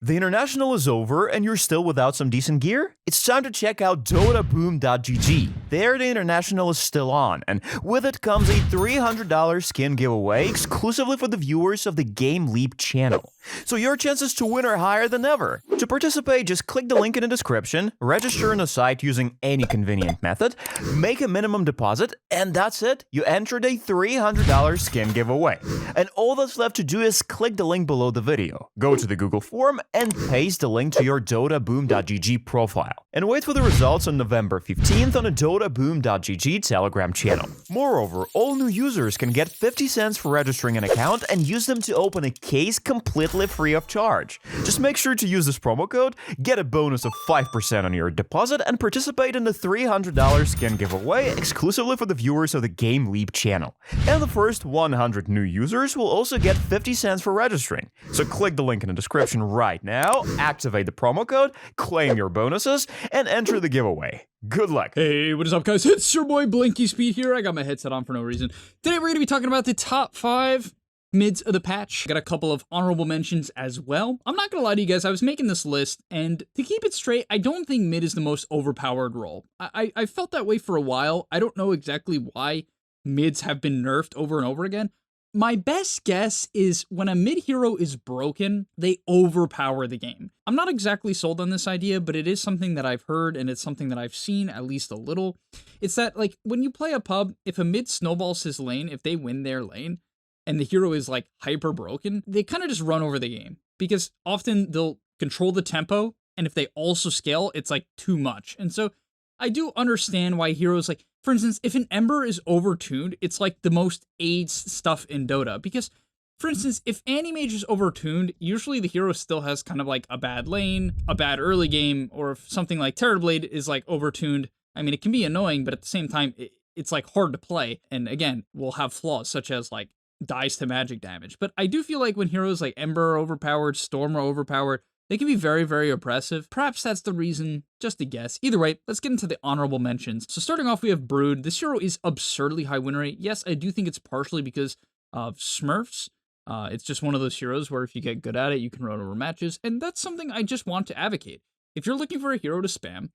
The International is over and you're still without some decent gear? It's time to check out DotaBoom.gg. There the International is still on, and with it comes a $300 skin giveaway exclusively for the viewers of the Game Leap channel. So your chances to win are higher than ever. To participate, just click the link in the description, register on the site using any convenient method, make a minimum deposit, and that's it, you entered a $300 skin giveaway. And all that's left to do is click the link below the video, go to the Google form, and paste the link to your DotaBoom.gg profile. And wait for the results on November 15th on the DotaBoom.gg Telegram channel. Moreover, all new users can get 50 cents for registering an account and use them to open a case completely free of charge. Just make sure to use this promo code, get a bonus of 5% on your deposit, and participate in the $300 skin giveaway exclusively for the viewers of the Game Leap channel. And the first 100 new users will also get 50 cents for registering. So click the link in the description right now, activate the promo code, claim your bonuses, and enter the giveaway. Good luck. Hey, what is up, guys? It's your boy Blinky Speed here. I got my headset on for no reason. Today we're going to be talking about the top 5 mids of the patch. Got a couple of honorable mentions as well. I'm not going to lie to you guys, I was making this list, and to keep it straight, I don't think mid is the most overpowered role. I felt that way for a while. I don't know exactly why mids have been nerfed over and over again. My best guess is when a mid hero is broken, they overpower the game. I'm not exactly sold on this idea, but it is something that I've heard, and it's something that I've seen at least a little. It's that, like, when you play a pub, if a mid snowballs his lane, if they win their lane, and the hero is, like, hyper broken, they kind of just run over the game. Because often they'll control the tempo, and if they also scale, it's, like, too much. And so I do understand why heroes, like, for instance, if an Ember is overtuned, it's like the most AIDS stuff in Dota. Because, for instance, if Anti-Mage is overtuned, usually the hero still has kind of like a bad lane, a bad early game, or if something like Terrorblade is like overtuned, I mean, it can be annoying, but at the same time, it's like hard to play. And again, will have flaws such as like dies to magic damage. But I do feel like when heroes like Ember are overpowered, Storm are overpowered, they can be very, very oppressive. Perhaps that's the reason, just a guess. Either way, let's get into the honorable mentions. So starting off, we have Brood. This hero is absurdly high win rate. Yes, I do think it's partially because of Smurfs. It's just one of those heroes where if you get good at it, you can run over matches. And that's something I just want to advocate. If you're looking for a hero to spam,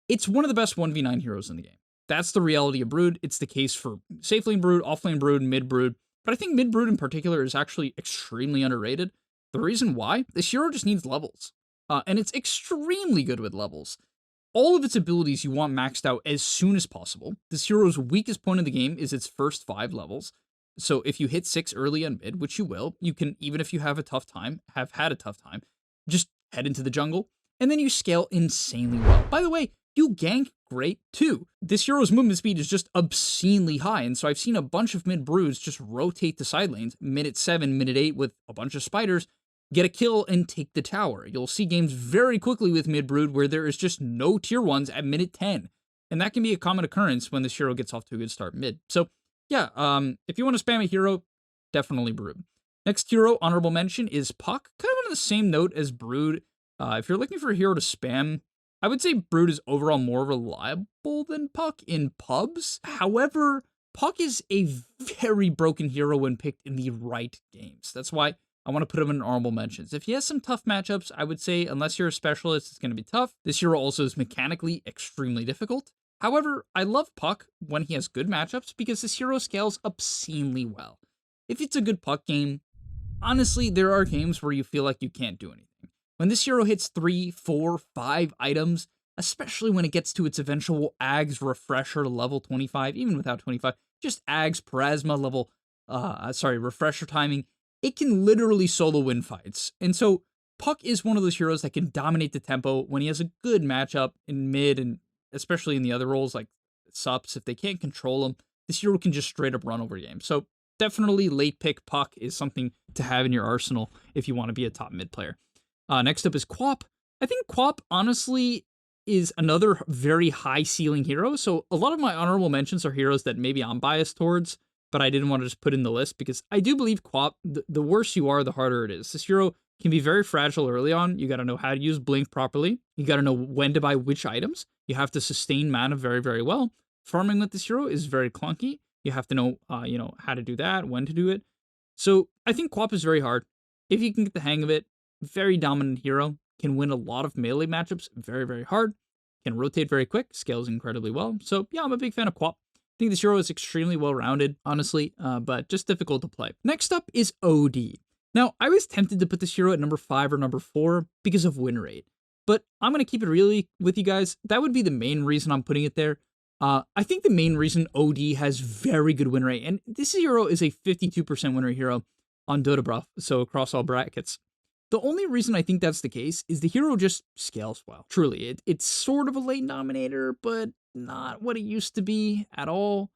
it's one of the best 1v9 heroes in the game. That's the reality of Brood. It's the case for safe lane Brood, off lane Brood, mid Brood. But I think mid Brood in particular is actually extremely underrated. The reason why? This hero just needs levels, and it's extremely good with levels. All of its abilities you want maxed out as soon as possible. This hero's weakest point of the game is its first 5 levels, so if you hit 6 early on mid, which you will, you can, even if you have a tough time, have had a tough time, just head into the jungle, and then you scale insanely well. By the way, you gank great too. This hero's movement speed is just obscenely high, and so I've seen a bunch of mid Broods just rotate to side lanes, mid at 7, mid at 8 with a bunch of spiders, get a kill, and take the tower. You'll see games very quickly with mid Brood where there is just no tier 1s at minute 10. And that can be a common occurrence when this hero gets off to a good start mid. So yeah, if you want to spam a hero, definitely Brood. Next hero, honorable mention, is Puck. Kind of on the same note as Brood. If you're looking for a hero to spam, I would say Brood is overall more reliable than Puck in pubs. However, Puck is a very broken hero when picked in the right games. That's why I want to put him in honorable mentions. If he has some tough matchups, I would say, unless you're a specialist, it's going to be tough. This hero also is mechanically extremely difficult. However, I love Puck when he has good matchups because this hero scales obscenely well. If it's a good Puck game, honestly, there are games where you feel like you can't do anything. When this hero hits 3, 4, 5 items, especially when it gets to its eventual Ags Refresher level 25, even without 25, just Ags Parasma level, Refresher timing, it can literally solo win fights. And so Puck is one of those heroes that can dominate the tempo when he has a good matchup in mid, and especially in the other roles like Sups. If they can't control him, this hero can just straight up run over games. So definitely late pick Puck is something to have in your arsenal if you want to be a top mid player. Next up is Quap. I think Quap, honestly, is another very high ceiling hero. So a lot of my honorable mentions are heroes that maybe I'm biased towards, but I didn't want to just put in the list because I do believe Quap, the worse you are, the harder it is. This hero can be very fragile early on. You got to know how to use Blink properly. You got to know when to buy which items. You have to sustain mana very, very well. Farming with this hero is very clunky. You have to know, how to do that, when to do it. So I think Quap is very hard. If you can get the hang of it, very dominant hero, can win a lot of melee matchups very, very hard, can rotate very quick, scales incredibly well. So yeah, I'm a big fan of Quap. I think this hero is extremely well-rounded, honestly, but just difficult to play. Next up is OD. Now, I was tempted to put this hero at number 5 or number 4 because of win rate, but I'm going to keep it really with you guys. That would be the main reason I'm putting it there. I think the main reason OD has very good win rate, and this hero is a 52% win rate hero on Dota Bruff, so across all brackets. The only reason I think that's the case is the hero just scales well. Truly, it's sort of a lane dominator, but not what it used to be at all.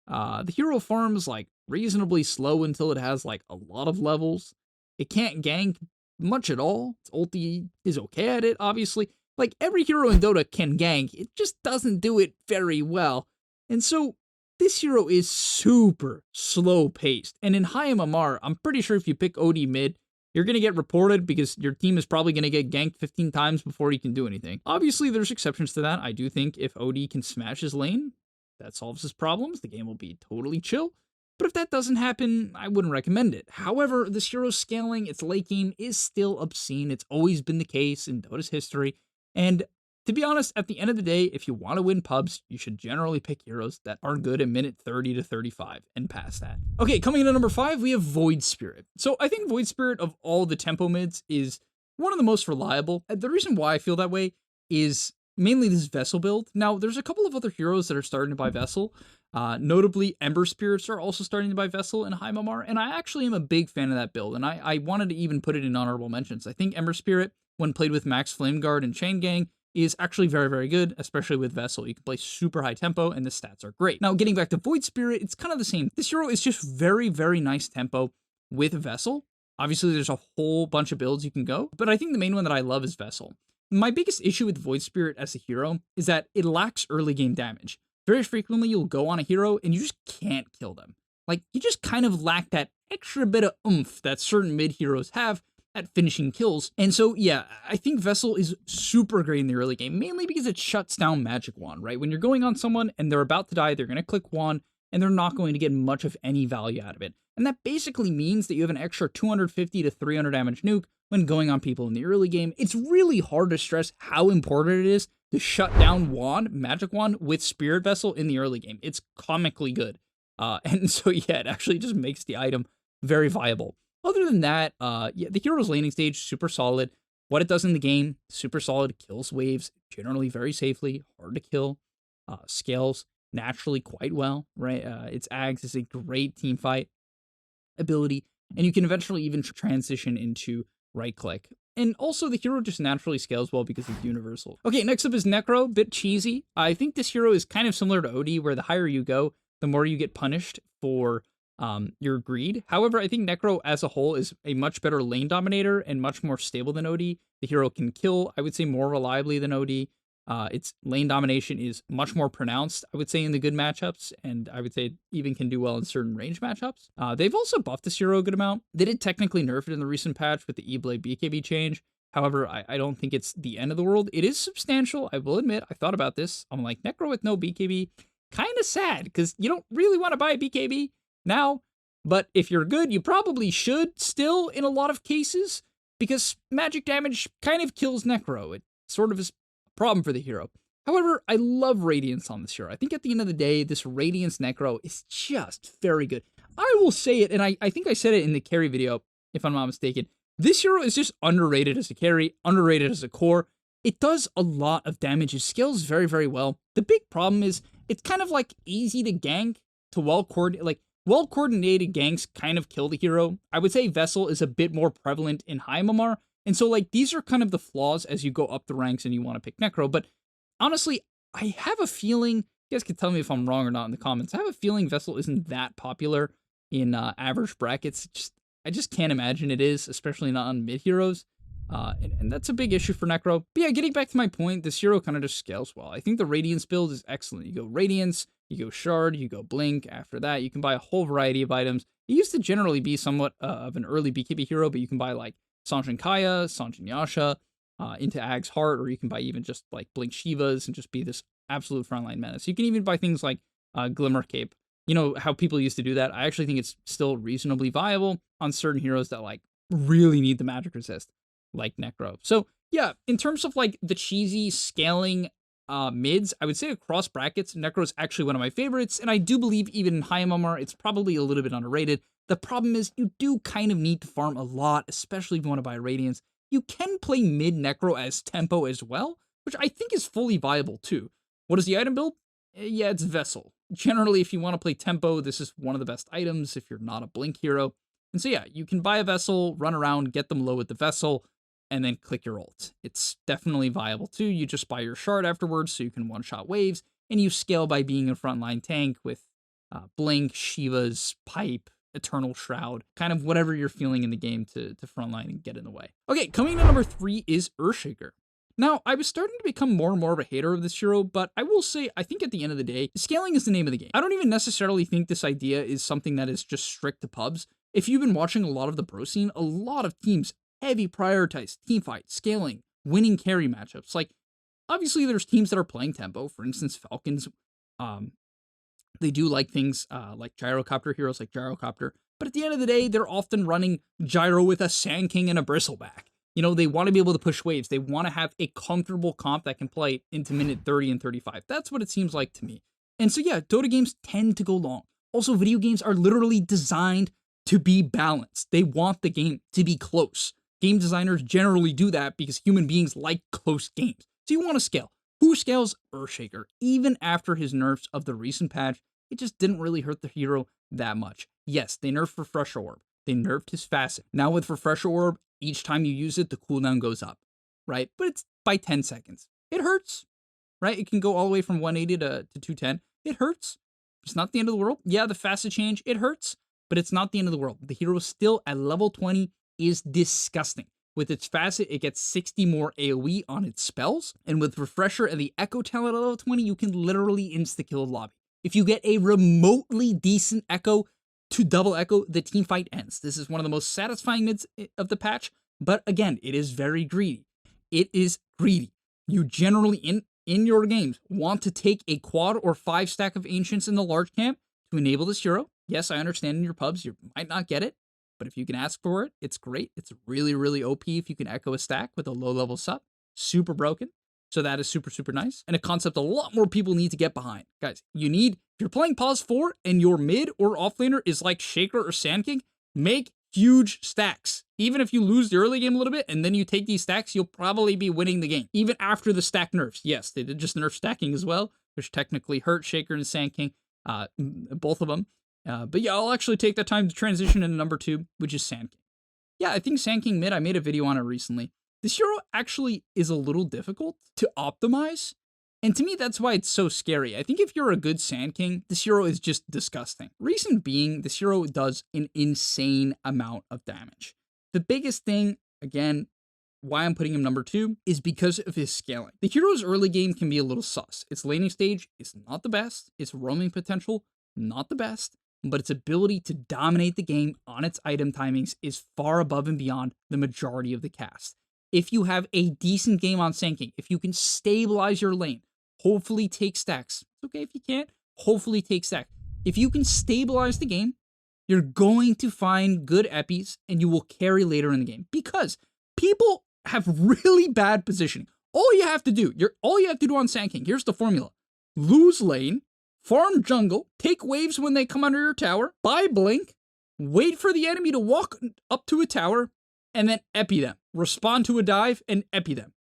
The hero farms like reasonably slow until it has like a lot of levels. It can't gank much at all. Its ulti is okay at it, obviously. Like, every hero in Dota can gank, it just doesn't do it very well. And so, this hero is super slow-paced. And in high MMR, I'm pretty sure if you pick OD mid, you're going to get reported because your team is probably going to get ganked 15 times before you can do anything. Obviously, there's exceptions to that. I do think if OD can smash his lane, that solves his problems. The game will be totally chill. But if that doesn't happen, I wouldn't recommend it. However, this hero's scaling, its late game, is still obscene. It's always been the case in Dota's history. And to be honest, at the end of the day, if you want to win pubs, you should generally pick heroes that are good at minute 30 to 35 and past that. Okay, coming in at number 5, we have Void Spirit. So I think Void Spirit of all the tempo mids is one of the most reliable. The reason why I feel that way is mainly this Vessel build. Now, there's a couple of other heroes that are starting to buy Vessel. Notably, Ember Spirits are also starting to buy Vessel in high MMR, and I actually am a big fan of that build, and I wanted to even put it in honorable mentions. I think Ember Spirit, when played with Max Flame Guard and Chain Gang, is actually very, very good, especially with Vessel. You can play super high tempo, and the stats are great. Now, getting back to Void Spirit, it's kind of the same. This hero is just very, very nice tempo with Vessel. Obviously, there's a whole bunch of builds you can go, but I think the main one that I love is Vessel. My biggest issue with Void Spirit as a hero is that it lacks early game damage. Very frequently, you'll go on a hero, and you just can't kill them. Like, you just kind of lack that extra bit of oomph that certain mid heroes have at finishing kills. And so, yeah, I think Vessel is super great in the early game, mainly because it shuts down Magic Wand, right? When you're going on someone and they're about to die, they're going to click Wand, and they're not going to get much of any value out of it. And that basically means that you have an extra 250 to 300 damage nuke when going on people in the early game. It's really hard to stress how important it is to shut down Wand, Magic Wand, with Spirit Vessel in the early game. It's comically good. And so, yeah, it actually just makes the item very viable. Other than that, yeah, the hero's laning stage, super solid. What it does in the game, super solid. Kills waves, generally very safely, hard to kill. Scales naturally quite well, right? Its Ags is a great team fight ability, and you can eventually even transition into right click. And also, the hero just naturally scales well because it's universal. Okay, next up is Necro, bit cheesy. I think this hero is kind of similar to OD, where the higher you go, the more you get punished for your greed. However, I think Necro as a whole is a much better lane dominator and much more stable than OD. The hero can kill, I would say, more reliably than OD. Its lane domination is much more pronounced, I would say, in the good matchups, and I would say it even can do well in certain range matchups. They've also buffed this hero a good amount. They did technically nerf it in the recent patch with the E-Blade BKB change. However, I don't think it's the end of the world. It is substantial, I will admit. I thought about this. I'm like, Necro with no BKB, kind of sad, because you don't really want to buy a BKB now, but if you're good, you probably should still in a lot of cases, because magic damage kind of kills Necro. It sort of is problem for the hero. However, I love Radiance on this hero. I think at the end of the day, this Radiance Necro is just very good. I will say it, and I think I said it in the carry video, if I'm not mistaken. This hero is just underrated as a carry, underrated as a core. It does a lot of damage. It scales very, very well. The big problem is it's kind of like easy to gank to well-coordinated ganks kind of kill the hero. I would say Vessel is a bit more prevalent in high MMR. And so, like, these are kind of the flaws as you go up the ranks and you want to pick Necro. But honestly, I have a feeling, you guys can tell me if I'm wrong or not in the comments, I have a feeling Vessel isn't that popular in average brackets. I just can't imagine it is, especially not on mid heroes. And that's a big issue for Necro. But yeah, getting back to my point, this hero kind of just scales well. I think the Radiance build is excellent. You go Radiance, you go Shard, you go Blink. After that, you can buy a whole variety of items. It used to generally be somewhat of an early BKB hero, but you can buy like Sanjin Kaya, Sanjin Yasha, into Ag's Heart, or you can buy even just like Blink Shivas and just be this absolute frontline menace. You can even buy things like Glimmer Cape. You know how people used to do that? I actually think it's still reasonably viable on certain heroes that like really need the magic resist. like Necro. So yeah, in terms of like the cheesy scaling mids, I would say across brackets, Necro is actually one of my favorites, and I do believe even in high MMR, it's probably a little bit underrated. The problem is you do kind of need to farm a lot, especially if you want to buy Radiance. You can play mid Necro as tempo as well, which I think is fully viable too. What is the item build? Yeah, it's Vessel. Generally, if you want to play tempo, this is one of the best items if you're not a Blink hero. And so yeah, you can buy a Vessel, run around, get them low with the Vessel, and then click your ult. It's definitely viable too. You just buy your shard afterwards so you can one-shot waves, and you scale by being a frontline tank with Blink, Shiva's, Pipe, Eternal Shroud, kind of whatever you're feeling in the game to frontline and get in the way. Okay, coming to number 3 is Earthshaker. Now, I was starting to become more and more of a hater of this hero, but I will say, I think at the end of the day, scaling is the name of the game. I don't even necessarily think this idea is something that is just strict to pubs. If you've been watching a lot of the pro scene, a lot of teams heavy prioritize teamfight, scaling, winning carry matchups. Like, obviously there's teams that are playing tempo. For instance, Falcons, they do like things like gyrocopter heroes like Gyrocopter. But at the end of the day, they're often running Gyro with a Sand King and a Bristleback. You know, they want to be able to push waves. They want to have a comfortable comp that can play into minute 30 and 35. That's what it seems like to me. And so yeah, Dota games tend to go long. Also, video games are literally designed to be balanced. They want the game to be close. Game designers generally do that because human beings like close games. So you want to scale. Who scales? Earthshaker. Even after his nerfs of the recent patch, it just didn't really hurt the hero that much. Yes, they nerfed Refresher Orb. They nerfed his facet. Now with Refresher Orb, each time you use it, the cooldown goes up, right? But it's by 10 seconds. It hurts, right? It can go all the way from 180 to 210. It hurts. It's not the end of the world. Yeah, the facet change, it hurts, but it's not the end of the world. The hero still at level 20 is disgusting. With its facet, it gets 60 more AoE on its spells, and with Refresher and the Echo talent at level 20, you can literally insta-kill a lobby. If you get a remotely decent Echo to double Echo, the team fight ends. This is one of the most satisfying mids of the patch, but again, it is very greedy. It is greedy. You generally, in your games, want to take a quad or 5 stack of Ancients in the large camp to enable this hero. Yes, I understand in your pubs, you might not get it, but if you can ask for it, it's great. It's really, really OP if you can Echo a stack with a low-level sup. Super broken. So that is super, super nice. And a concept a lot more people need to get behind. Guys, if you're playing Pause 4 and your mid or offlaner is like Shaker or Sand King, make huge stacks. Even if you lose the early game a little bit and then you take these stacks, you'll probably be winning the game. Even after the stack nerfs. Yes, they did just nerf stacking as well, which technically hurt Shaker and Sand King, both of them. But yeah, I'll actually take that time to transition into number 2, which is Sand King. Yeah, I think Sand King mid, I made a video on it recently. This hero actually is a little difficult to optimize, and to me, that's why it's so scary. I think if you're a good Sand King, this hero is just disgusting. Reason being, this hero does an insane amount of damage. The biggest thing, again, why I'm putting him number 2, is because of his scaling. The hero's early game can be a little sus. Its laning stage is not the best, its roaming potential, not the best, but its ability to dominate the game on its item timings is far above and beyond the majority of the cast. If you have a decent game on Sand King, if you can stabilize your lane, hopefully take stacks. It's okay if you can't, hopefully take stacks. If you can stabilize the game, you're going to find good epis and you will carry later in the game because people have really bad positioning. All you have to do on Sand King, here's the formula. Lose lane, farm jungle, take waves when they come under your tower, buy blink, wait for the enemy to walk up to a tower, and then epi them. Respond to a dive and epi them.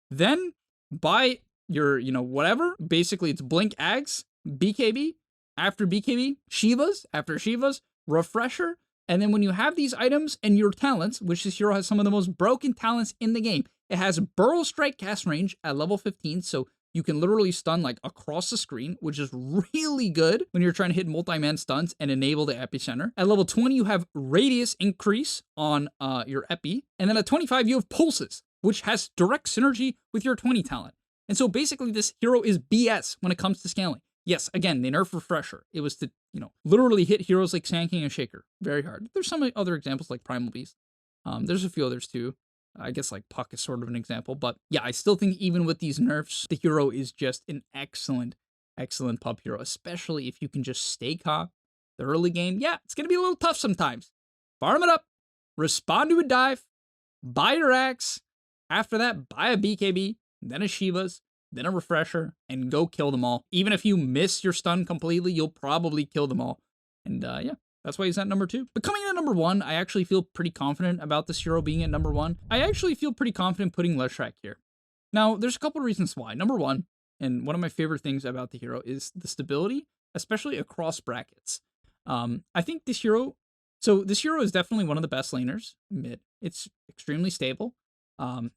Then buy your, whatever. Basically, it's blink Ags, BKB, after BKB, Shivas, after Shivas, Refresher. And then when you have these items and your talents, which this hero has some of the most broken talents in the game, it has Burrow Strike cast range at level 15, so you can literally stun like across the screen, which is really good when you're trying to hit multi-man stuns and enable the epicenter. At level 20, you have radius increase on your epi. And then at 25, you have pulses, which has direct synergy with your 20 talent. And so basically this hero is BS when it comes to scaling. Yes, again, they nerf Refresher. It was to, literally hit heroes like Sand King and Shaker very hard. There's some other examples like Primal Beast. There's a few others too. I guess like Puck is sort of an example, but yeah, I still think even with these nerfs, the hero is just an excellent, excellent pub hero, especially if you can just stay calm the early game. Yeah, it's going to be a little tough sometimes. Farm it up, respond to a dive, buy your axe, After that, buy a BKB, then a Shiva's, then a Refresher, and go kill them all. Even if you miss your stun completely, you'll probably kill them all. And yeah, that's why he's at number 2. But coming in at number 1, I actually feel pretty confident about this hero being at number 1. I actually feel pretty confident putting Leshrac here. Now, there's a couple reasons why. Number 1, and one of my favorite things about the hero is the stability, especially across brackets. I think this hero is definitely one of the best laners mid. It's extremely stable.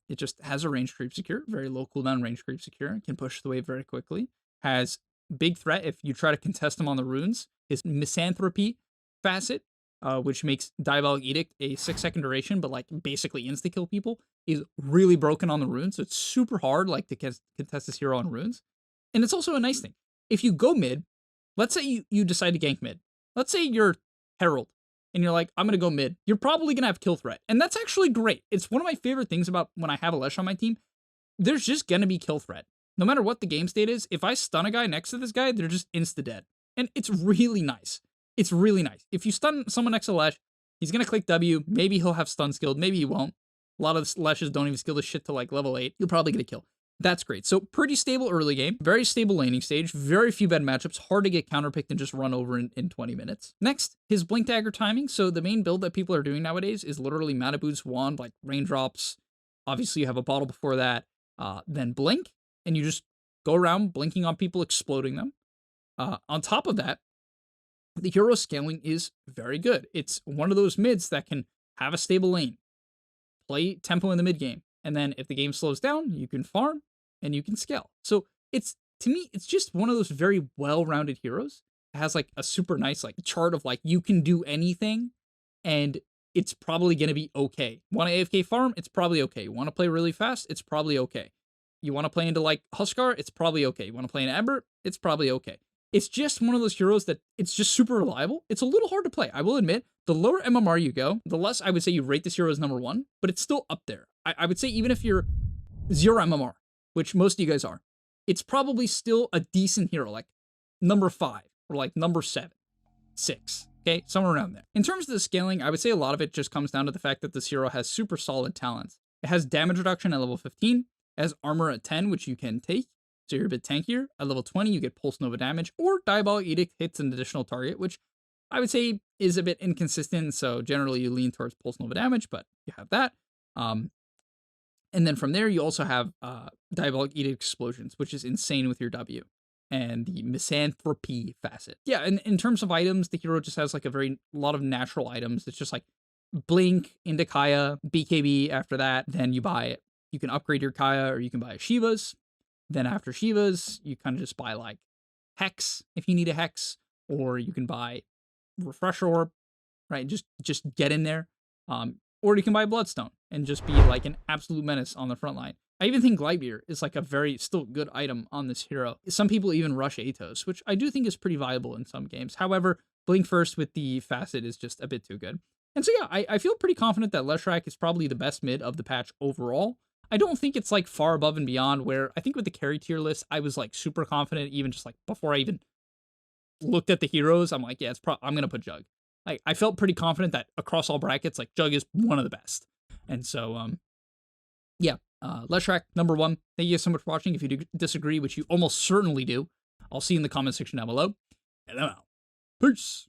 It just has a range creep secure, very low cooldown range creep secure, can push the wave very quickly, has big threat if you try to contest him on the runes. His misanthropy facet, which makes Diabolic Edict a 6-second duration, but like basically insta-kill people, is really broken on the runes, so it's super hard like to contest this hero on runes. And it's also a nice thing. If you go mid, let's say you decide to gank mid. Let's say you're Herald, and you're like, I'm going to go mid. You're probably going to have kill threat. And that's actually great. It's one of my favorite things about when I have a Lesh on my team. There's just going to be kill threat. No matter what the game state is, if I stun a guy next to this guy, they're just insta-dead. And it's really nice. It's really nice. If you stun someone next to Lesh, he's going to click W. Maybe he'll have stun skilled. Maybe he won't. A lot of Leshes don't even skill this shit to like level 8. You'll probably get a kill. That's great. So pretty stable early game, very stable laning stage, very few bad matchups, hard to get counterpicked and just run over in 20 minutes. Next, his Blink Dagger timing. So the main build that people are doing nowadays is literally Mana Boots, Wand, like Raindrops. Obviously you have a bottle before that, then Blink, and you just go around blinking on people, exploding them. On top of that, the hero scaling is very good. It's one of those mids that can have a stable lane, play tempo in the mid game, and then if the game slows down, you can farm and you can scale. So to me, it's just one of those very well-rounded heroes. It has like a super nice like chart of like you can do anything and it's probably going to be okay. Want to AFK farm? It's probably okay. You want to play really fast? It's probably okay. You want to play into like Huskar? It's probably okay. You want to play in Ember? It's probably okay. It's just one of those heroes that it's just super reliable. It's a little hard to play. I will admit, the lower MMR you go, the less I would say you rate this hero as number 1, but it's still up there. I would say even if you're 0 MMR, which most of you guys are, it's probably still a decent hero, like number 5 or like number 7, 6, okay? Somewhere around there. In terms of the scaling, I would say a lot of it just comes down to the fact that this hero has super solid talents. It has damage reduction at level 15, it has armor at 10, which you can take, so you're a bit tankier. At level 20, you get Pulse Nova damage, or Diabolic Edict hits an additional target, which I would say is a bit inconsistent, so generally you lean towards Pulse Nova damage, but you have that. And then from there, you also have Diabolic Edict Explosions, which is insane with your W, and the Misanthropy facet. Yeah, and in terms of items, the hero just has like a lot of natural items. It's just like Blink into Kaya, BKB after that, then you can upgrade your Kaya, or you can buy a Shiva's. Then after Shiva's, you kind of just buy like Hex if you need a Hex, or you can buy Refresher Orb, right? Just get in there. Or you can buy Bloodstone and just be like an absolute menace on the front line. I even think Glightbeer is like a very still good item on this hero. Some people even rush Atos, which I do think is pretty viable in some games. However, Blink First with the facet is just a bit too good. And so yeah, I feel pretty confident that Leshrac is probably the best mid of the patch overall. I don't think it's like far above and beyond where I think with the carry tier list, I was like super confident even just like before I even looked at the heroes. I'm like, yeah, I'm going to put Jug. Like I felt pretty confident that across all brackets, like Jug is one of the best. And so, yeah, Leshrac, number 1. Thank you guys so much for watching. If you do disagree, which you almost certainly do, I'll see you in the comment section down below. And I'm out. Peace.